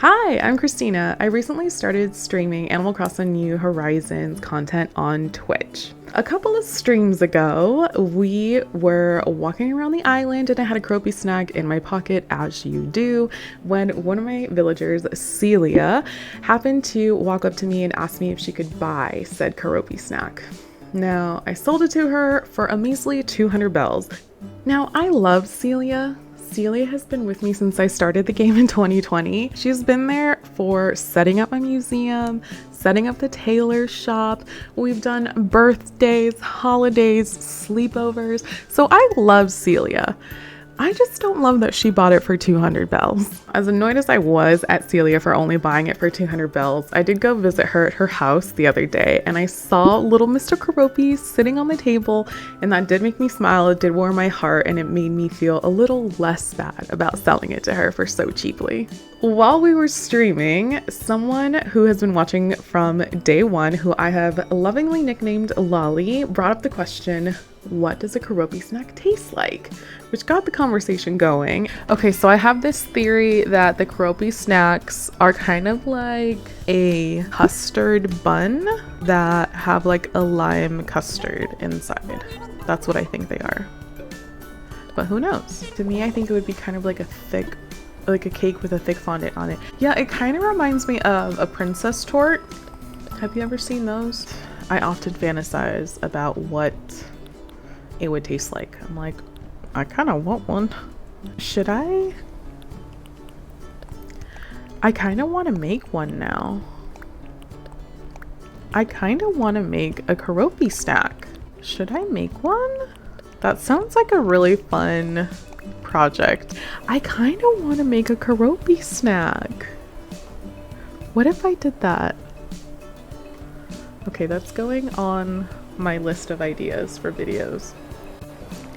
Hi, I'm Christina. I recently started streaming Animal Crossing New Horizons content on Twitch. A couple of streams ago, we were walking around the island and I had a Keroppi Snack in my pocket, as you do, when one of my villagers, Celia, happened to walk up to me and ask me if she could buy said Keroppi Snack. Now, I sold it to her for a measly 200 bells. Now, I love Celia. Celia has been with me since I started the game in 2020. She's been there for setting up my museum, setting up the tailor shop. We've done birthdays, holidays, sleepovers. So I love Celia. I just don't love that she bought it for 200 bells. As annoyed as I was at Celia for only buying it for 200 bells, I did go visit her at her house the other day and I saw little Mr. Keroppi sitting on the table, and that did make me smile. It did warm my heart and it made me feel a little less bad about selling it to her for so cheaply. While we were streaming, someone who has been watching from day one, who I have lovingly nicknamed Lolly, brought up the question, what does a Keroppi Snack taste like? Which got the conversation going. Okay, so I have this theory that the Keroppi Snacks are kind of like a custard bun that have like a lime custard inside. That's what I think they are. But who knows? To me, I think it would be kind of like a cake with a thick fondant on it. Yeah, it kind of reminds me of a Prinsesstårta. Have you ever seen those? I often fantasize about what it would taste like. I'm like, I kind of want one. Should I? I kind of want to make one now. I kind of want to make a Keroppi Snack. Should I make one? That sounds like a really fun project. I kind of want to make a Keroppi Snack. What if I did that? Okay, that's going on my list of ideas for videos.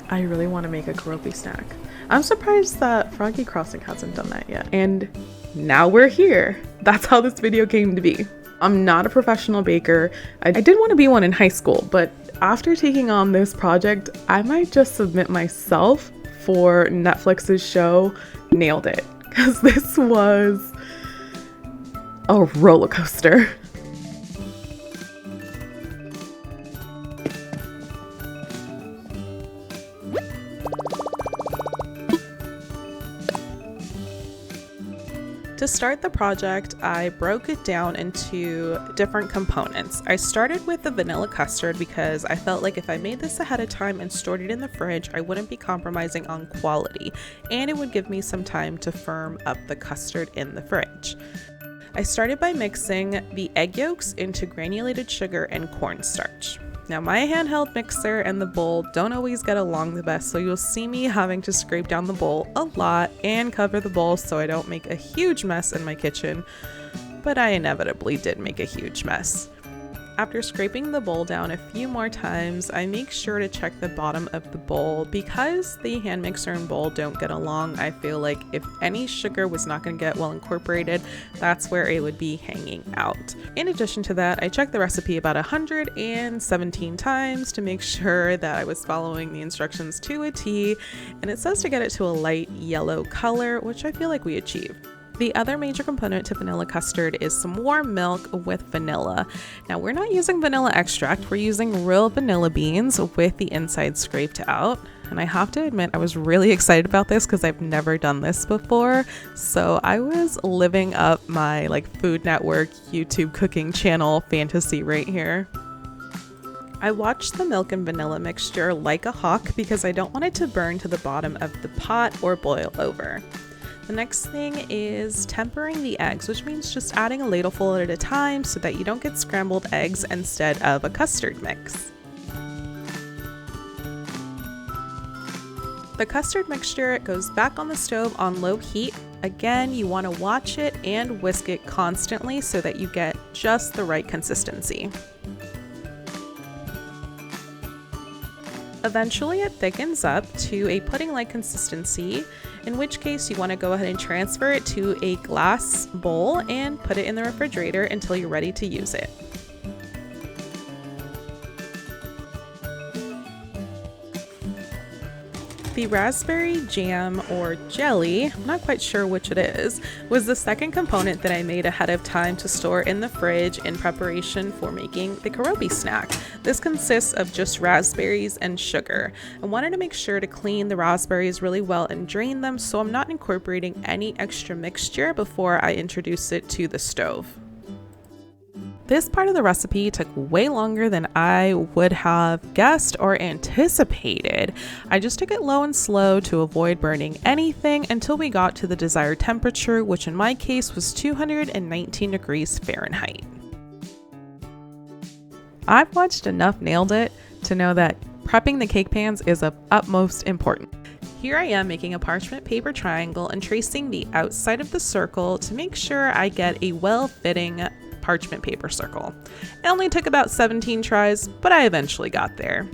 I really want to make a Keroppi Snack. I'm surprised that FroggyCrossing hasn't done that yet. And now we're here. That's how this video came to be. I'm not a professional baker. I did want to be one in high school, but after taking on this project, I might just submit myself for Netflix's show Nailed It, because this was a roller coaster. To start the project, I broke it down into different components. I started with the vanilla custard because I felt like if I made this ahead of time and stored it in the fridge, I wouldn't be compromising on quality, and it would give me some time to firm up the custard in the fridge. I started by mixing the egg yolks into granulated sugar and cornstarch. Now, my handheld mixer and the bowl don't always get along the best, so you'll see me having to scrape down the bowl a lot and cover the bowl so I don't make a huge mess in my kitchen, but I inevitably did make a huge mess. After scraping the bowl down a few more times, I make sure to check the bottom of the bowl. Because the hand mixer and bowl don't get along, I feel like if any sugar was not going to get well incorporated, that's where it would be hanging out. In addition to that, I checked the recipe about 117 times to make sure that I was following the instructions to a T, and it says to get it to a light yellow color, which I feel like we achieved. The other major component to vanilla custard is some warm milk with vanilla. Now, we're not using vanilla extract, we're using real vanilla beans with the inside scraped out. And I have to admit, I was really excited about this because I've never done this before. So I was living up my Food Network YouTube cooking channel fantasy right here. I watched the milk and vanilla mixture like a hawk because I don't want it to burn to the bottom of the pot or boil over. The next thing is tempering the eggs, which means just adding a ladleful at a time so that you don't get scrambled eggs instead of a custard mix. The custard mixture goes back on the stove on low heat. Again, you want to watch it and whisk it constantly so that you get just the right consistency. Eventually it thickens up to a pudding-like consistency, in which case you want to go ahead and transfer it to a glass bowl and put it in the refrigerator until you're ready to use it. The raspberry jam or jelly, I'm not quite sure which it is, was the second component that I made ahead of time to store in the fridge in preparation for making the Keroppi Snack. This consists of just raspberries and sugar. I wanted to make sure to clean the raspberries really well and drain them, so I'm not incorporating any extra mixture before I introduce it to the stove. This part of the recipe took way longer than I would have guessed or anticipated. I just took it low and slow to avoid burning anything until we got to the desired temperature, which in my case was 219 degrees Fahrenheit. I've watched enough Nailed It to know that prepping the cake pans is of utmost importance. Here I am making a parchment paper triangle and tracing the outside of the circle to make sure I get a well-fitting parchment paper circle. It only took about 17 tries, but I eventually got there.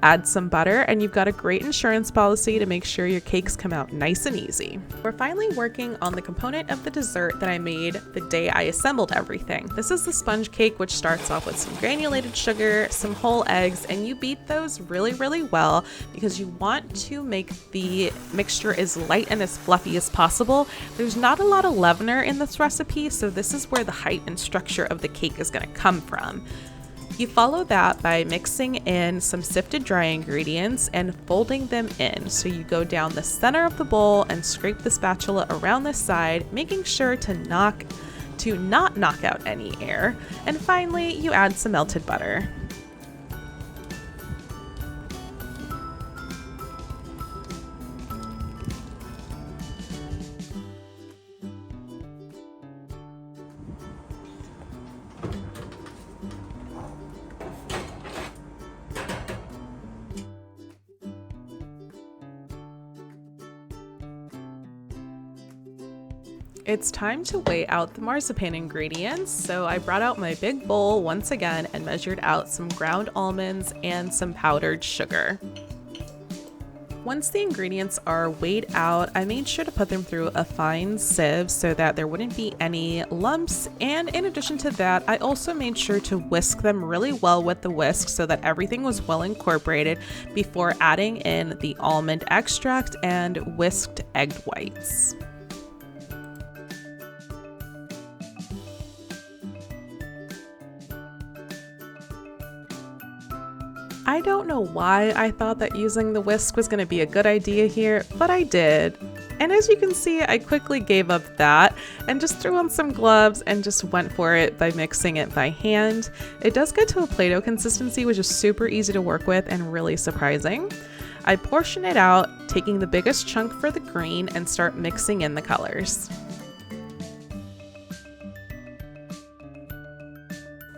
Add some butter and you've got a great insurance policy to make sure your cakes come out nice and easy. We're finally working on the component of the dessert that I made the day I assembled everything. This is the sponge cake, which starts off with some granulated sugar, some whole eggs, and you beat those really well because you want to make the mixture as light and as fluffy as possible. There's not a lot of leavener in this recipe, so this is where the height and structure of the cake is going to come from. You follow that by mixing in some sifted dry ingredients and folding them in. So you go down the center of the bowl and scrape the spatula around the side, making sure to not knock out any air. And finally, you add some melted butter. It's time to weigh out the marzipan ingredients, so I brought out my big bowl once again and measured out some ground almonds and some powdered sugar. Once the ingredients are weighed out, I made sure to put them through a fine sieve so that there wouldn't be any lumps, and in addition to that, I also made sure to whisk them really well with the whisk so that everything was well incorporated before adding in the almond extract and whisked egg whites. I don't know why I thought that using the whisk was going to be a good idea here, but I did. And as you can see, I quickly gave up that and just threw on some gloves and just went for it by mixing it by hand. It does get to a Play-Doh consistency, which is super easy to work with and really surprising. I portion it out, taking the biggest chunk for the green and start mixing in the colors.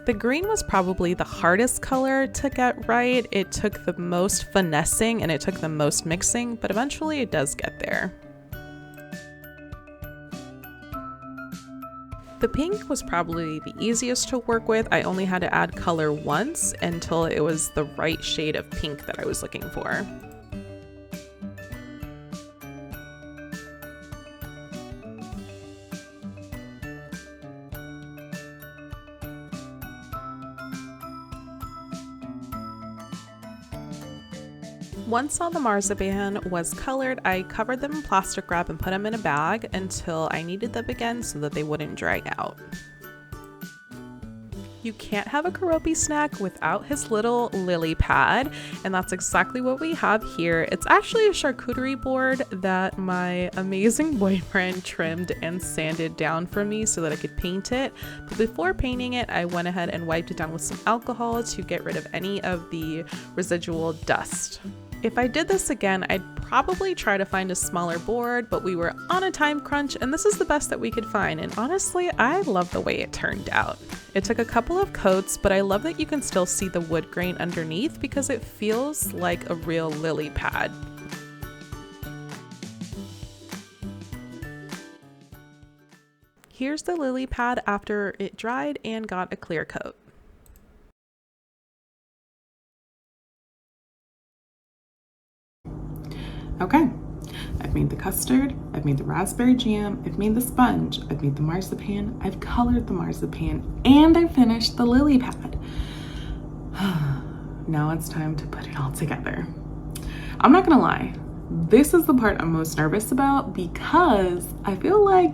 The green was probably the hardest color to get right. It took the most finessing and it took the most mixing, but eventually it does get there. The pink was probably the easiest to work with. I only had to add color once until it was the right shade of pink that I was looking for. Once all the marzipan was colored, I covered them in plastic wrap and put them in a bag until I needed them again so that they wouldn't dry out. You can't have a Keroppi snack without his little lily pad, and that's exactly what we have here. It's actually a charcuterie board that my amazing boyfriend trimmed and sanded down for me so that I could paint it. But before painting it, I went ahead and wiped it down with some alcohol to get rid of any of the residual dust. If I did this again, I'd probably try to find a smaller board, but we were on a time crunch and this is the best that we could find. And honestly, I love the way it turned out. It took a couple of coats, but I love that you can still see the wood grain underneath because it feels like a real lily pad. Here's the lily pad after it dried and got a clear coat. Okay, I've made the custard, I've made the raspberry jam, I've made the sponge, I've made the marzipan, I've colored the marzipan, and I finished the lily pad. Now it's time to put it all together. I'm not gonna lie, This is the part I'm most nervous about because I feel like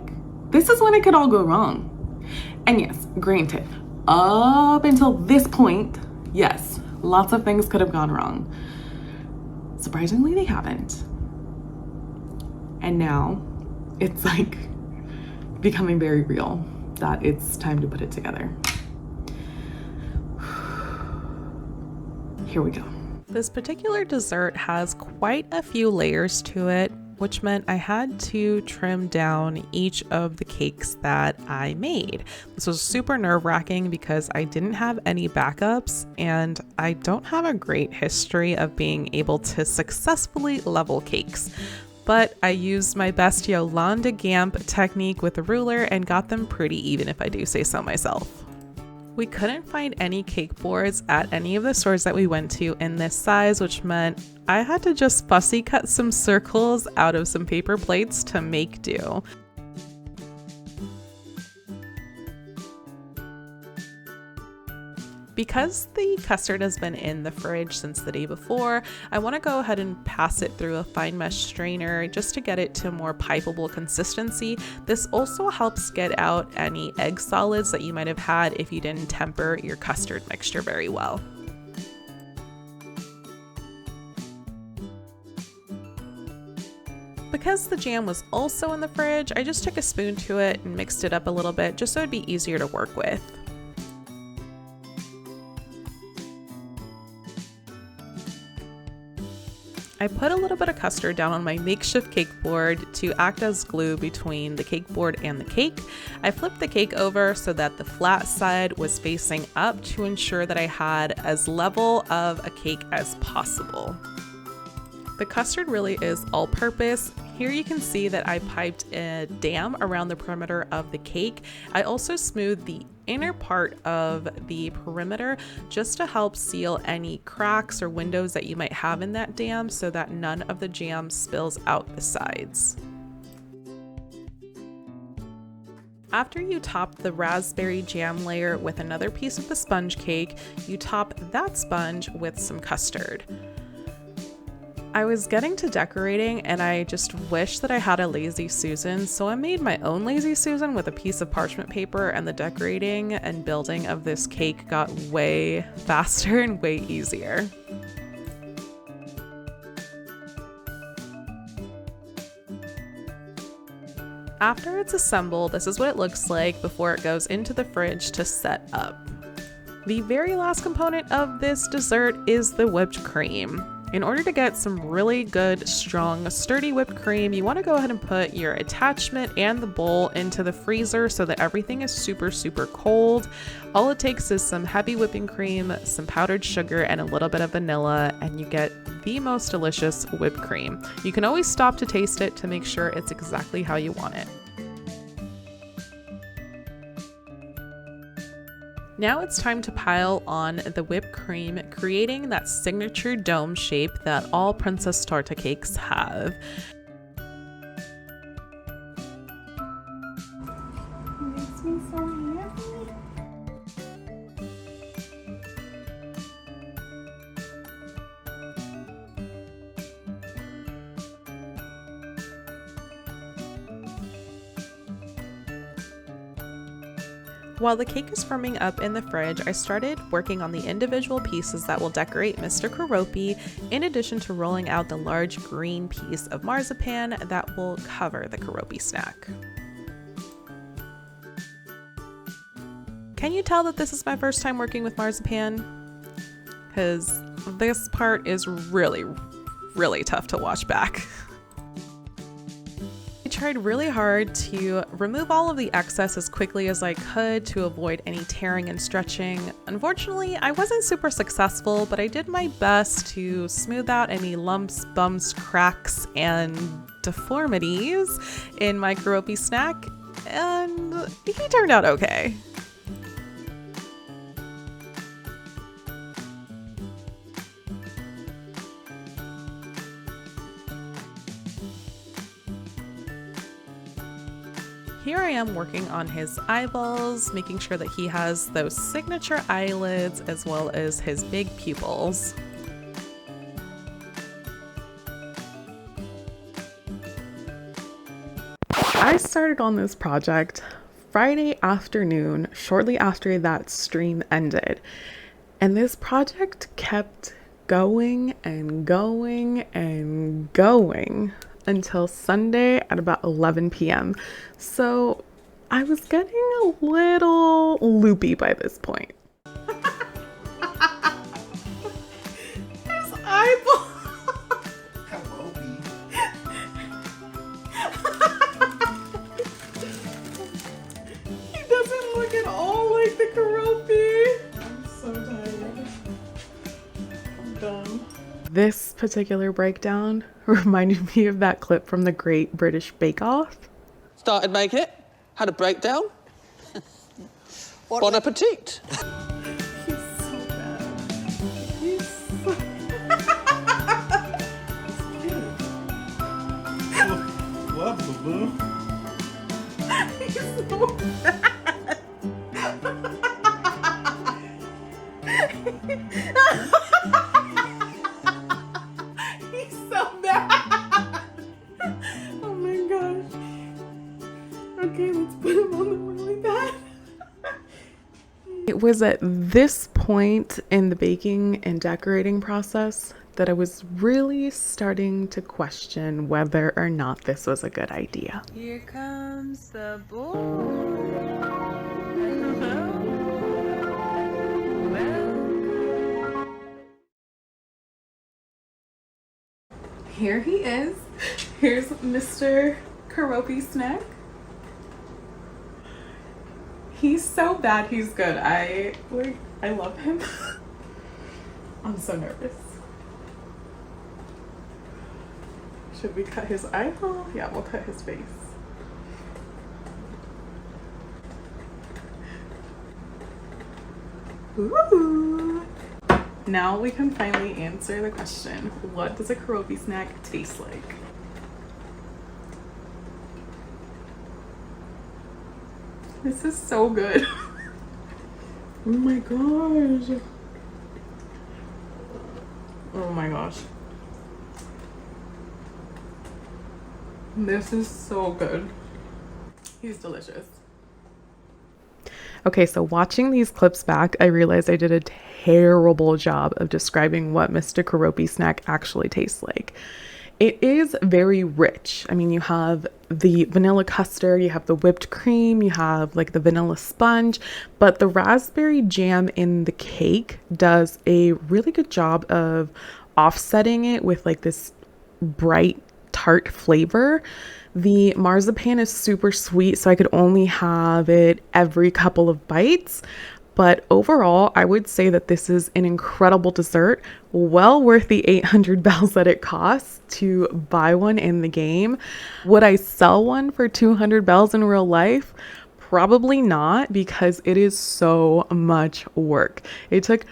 this is when it could all go wrong. And yes, granted, up until this point, yes, lots of things could have gone wrong. Surprisingly, they haven't. And now it's like becoming very real that it's time to put it together. Here we go. This particular dessert has quite a few layers to it, which meant I had to trim down each of the cakes that I made. This was super nerve-wracking because I didn't have any backups and I don't have a great history of being able to successfully level cakes. But I used my best Yolanda Gamp technique with a ruler and got them pretty even, if I do say so myself. We couldn't find any cake boards at any of the stores that we went to in this size, which meant I had to just fussy cut some circles out of some paper plates to make do. Because the custard has been in the fridge since the day before, I want to go ahead and pass it through a fine mesh strainer just to get it to a more pipeable consistency. This also helps get out any egg solids that you might have had if you didn't temper your custard mixture very well. Because the jam was also in the fridge, I just took a spoon to it and mixed it up a little bit just so it'd be easier to work with. I put a little bit of custard down on my makeshift cake board to act as glue between the cake board and the cake. I flipped the cake over so that the flat side was facing up to ensure that I had as level of a cake as possible. The custard really is all-purpose. Here you can see that I piped a dam around the perimeter of the cake. I also smoothed the inner part of the perimeter just to help seal any cracks or windows that you might have in that dam so that none of the jam spills out the sides. After you top the raspberry jam layer with another piece of the sponge cake, you top that sponge with some custard. I was getting to decorating and I just wish that I had a Lazy Susan, so I made my own Lazy Susan with a piece of parchment paper, and the decorating and building of this cake got way faster and way easier. After it's assembled, this is what it looks like before it goes into the fridge to set up. The very last component of this dessert is the whipped cream. In order to get some really good, strong, sturdy whipped cream, you want to go ahead and put your attachment and the bowl into the freezer so that everything is super, super cold. All it takes is some heavy whipping cream, some powdered sugar, and a little bit of vanilla, and you get the most delicious whipped cream. You can always stop to taste it to make sure it's exactly how you want it. Now it's time to pile on the whipped cream, creating that signature dome shape that all Prinsesstårta cakes have. Makes me so happy. While the cake is firming up in the fridge, I started working on the individual pieces that will decorate Mr. Keroppi, in addition to rolling out the large green piece of marzipan that will cover the Keroppi snack. Can you tell that this is my first time working with marzipan? Because this part is really, really tough to watch back. I tried really hard to remove all of the excess as quickly as I could to avoid any tearing and stretching. Unfortunately, I wasn't super successful, but I did my best to smooth out any lumps, bumps, cracks, and deformities in my Keroppi snack, and he turned out okay. Here I am working on his eyeballs, making sure that he has those signature eyelids as well as his big pupils. I started on this project Friday afternoon, shortly after that stream ended. And this project kept going and going and going until Sunday at about 11 p.m. So I was getting a little loopy by this point. His eyeball. He doesn't look at all like the Keroppi. I'm so tired. I'm done. This particular breakdown reminded me of that clip from the Great British Bake Off. Started making it, had a breakdown. Bon appetit. He's so bad. He's so... What, boo-boo? He's so bad. He's so bad. Oh my gosh. Okay, let's put him on the really bad. It was at this point in the baking and decorating process that I was really starting to question whether or not this was a good idea. Here comes the boy. Here he is. Here's Mr. Keroppi Snack. He's so bad, he's good. I love him. I'm so nervous. Should we cut his eyeball? Yeah, we'll cut his face. Ooh. Now we can finally answer the question, what does a Keroppi snack taste like? This is so good. Oh my gosh. Oh my gosh. This is so good. He's delicious. Okay, so watching these clips back, I realized I did a terrible job of describing what Mr. Keroppi Snack actually tastes like. It is very rich. I mean, you have the vanilla custard, you have the whipped cream, you have like the vanilla sponge, but the raspberry jam in the cake does a really good job of offsetting it with like this bright tart flavor. The marzipan is super sweet, so I could only have it every couple of bites. But overall, I would say that this is an incredible dessert, well worth the 800 bells that it costs to buy one in the game. Would I sell one for 200 bells in real life? Probably not, because it is so much work. It took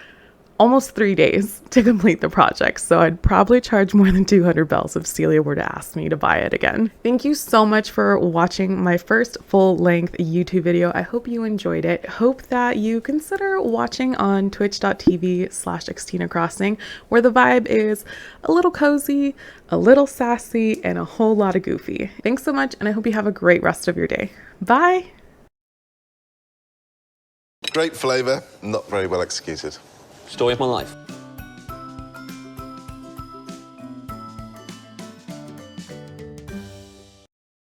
almost 3 days to complete the project, so I'd probably charge more than 200 bells if Celia were to ask me to buy it again. Thank you so much for watching my first full-length YouTube video. I hope you enjoyed it. Hope that you consider watching on twitch.tv/XtinaCrossing, where the vibe is a little cozy, a little sassy, and a whole lot of goofy. Thanks so much, and I hope you have a great rest of your day. Bye! Great flavour, not very well executed. Story of my life.